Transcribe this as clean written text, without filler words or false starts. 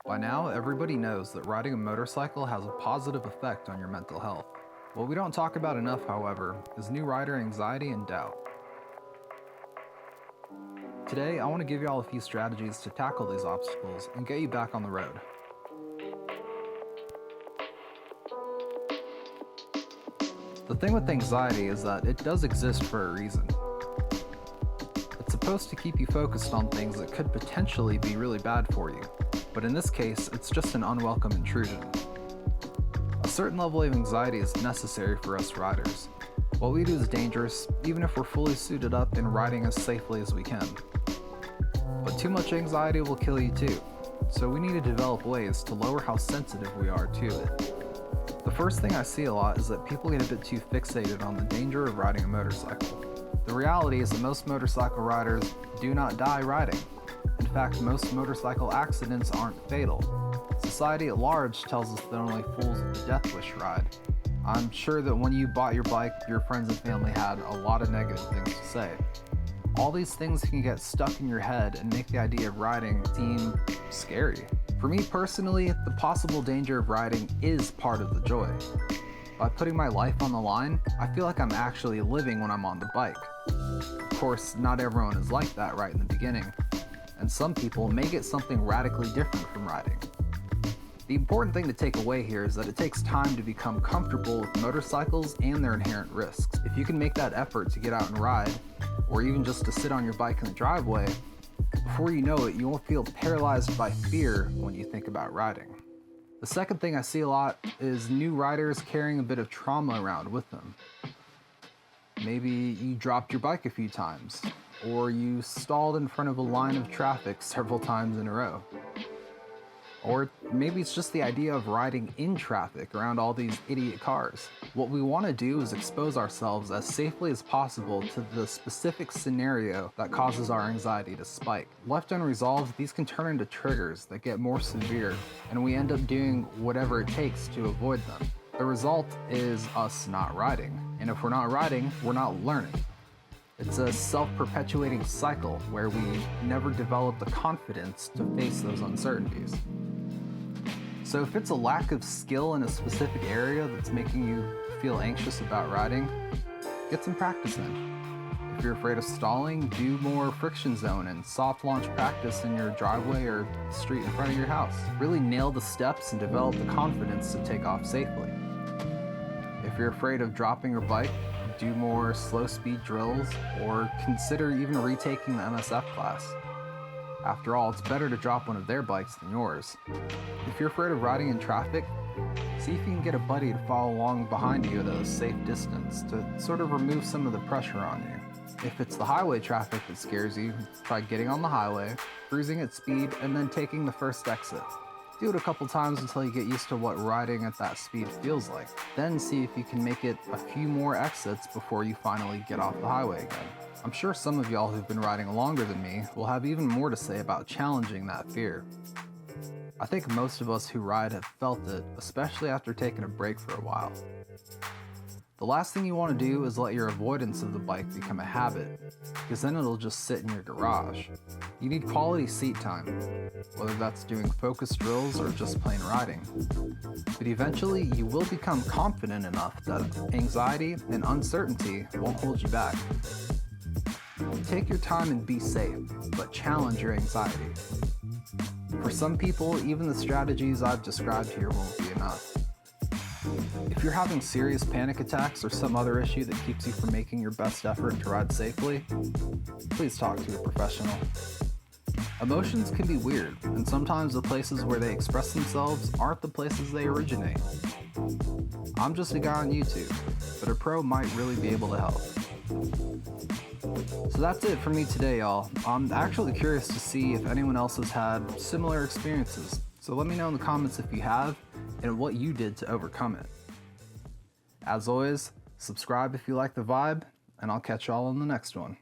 By now, everybody knows that riding a motorcycle has a positive effect on your mental health. What we don't talk about enough, however, is new rider anxiety and doubt. Today, I want to give you all a few strategies to tackle these obstacles and get you back on the road. The thing with anxiety is that it does exist for a reason. It's supposed to keep you focused on things that could potentially be really bad for you, but in this case, it's just an unwelcome intrusion. A certain level of anxiety is necessary for us riders. What we do is dangerous, even if we're fully suited up and riding as safely as we can. But too much anxiety will kill you too, so we need to develop ways to lower how sensitive we are to it. The first thing I see a lot is that people get a bit too fixated on the danger of riding a motorcycle. The reality is that most motorcycle riders do not die riding. In fact, most motorcycle accidents aren't fatal. Society at large tells us that only fools with the death wish ride. I'm sure that when you bought your bike, your friends and family had a lot of negative things to say. All these things can get stuck in your head and make the idea of riding seem scary. For me personally, the possible danger of riding is part of the joy. By putting my life on the line, I feel like I'm actually living when I'm on the bike. Of course, not everyone is like that right in the beginning, and some people may get something radically different from riding. The important thing to take away here is that it takes time to become comfortable with motorcycles and their inherent risks. If you can make that effort to get out and ride, or even just to sit on your bike in the driveway, before you know it, you won't feel paralyzed by fear when you think about riding. The second thing I see a lot is new riders carrying a bit of trauma around with them. Maybe you dropped your bike a few times, or you stalled in front of a line of traffic several times in a row. Or maybe it's just the idea of riding in traffic around all these idiot cars. What we want to do is expose ourselves as safely as possible to the specific scenario that causes our anxiety to spike. Left unresolved, these can turn into triggers that get more severe, and we end up doing whatever it takes to avoid them. The result is us not riding, and if we're not riding, we're not learning. It's a self-perpetuating cycle where we never develop the confidence to face those uncertainties. So if it's a lack of skill in a specific area that's making you feel anxious about riding, get some practice in. If you're afraid of stalling, do more friction zone and soft launch practice in your driveway or street in front of your house. Really nail the steps and develop the confidence to take off safely. If you're afraid of dropping your bike, do more slow speed drills or consider even retaking the MSF class. After all, it's better to drop one of their bikes than yours. If you're afraid of riding in traffic, see if you can get a buddy to follow along behind you at a safe distance to sort of remove some of the pressure on you. If it's the highway traffic that scares you, try getting on the highway, cruising at speed, and then taking the first exit. Do it a couple times until you get used to what riding at that speed feels like. Then see if you can make it a few more exits before you finally get off the highway again. I'm sure some of y'all who've been riding longer than me will have even more to say about challenging that fear. I think most of us who ride have felt it, especially after taking a break for a while. The last thing you want to do is let your avoidance of the bike become a habit, because then it'll just sit in your garage. You need quality seat time, whether that's doing focus drills or just plain riding. But eventually, you will become confident enough that anxiety and uncertainty won't hold you back. Take your time and be safe, but challenge your anxiety. For some people, even the strategies I've described here won't be enough. If you're having serious panic attacks or some other issue that keeps you from making your best effort to ride safely, please talk to a professional. Emotions can be weird, and sometimes the places where they express themselves aren't the places they originate. I'm just a guy on YouTube, but a pro might really be able to help. So that's it for me today, y'all. I'm actually curious to see if anyone else has had similar experiences. So let me know in the comments if you have and what you did to overcome it. As always, subscribe if you like the vibe, and I'll catch y'all in the next one.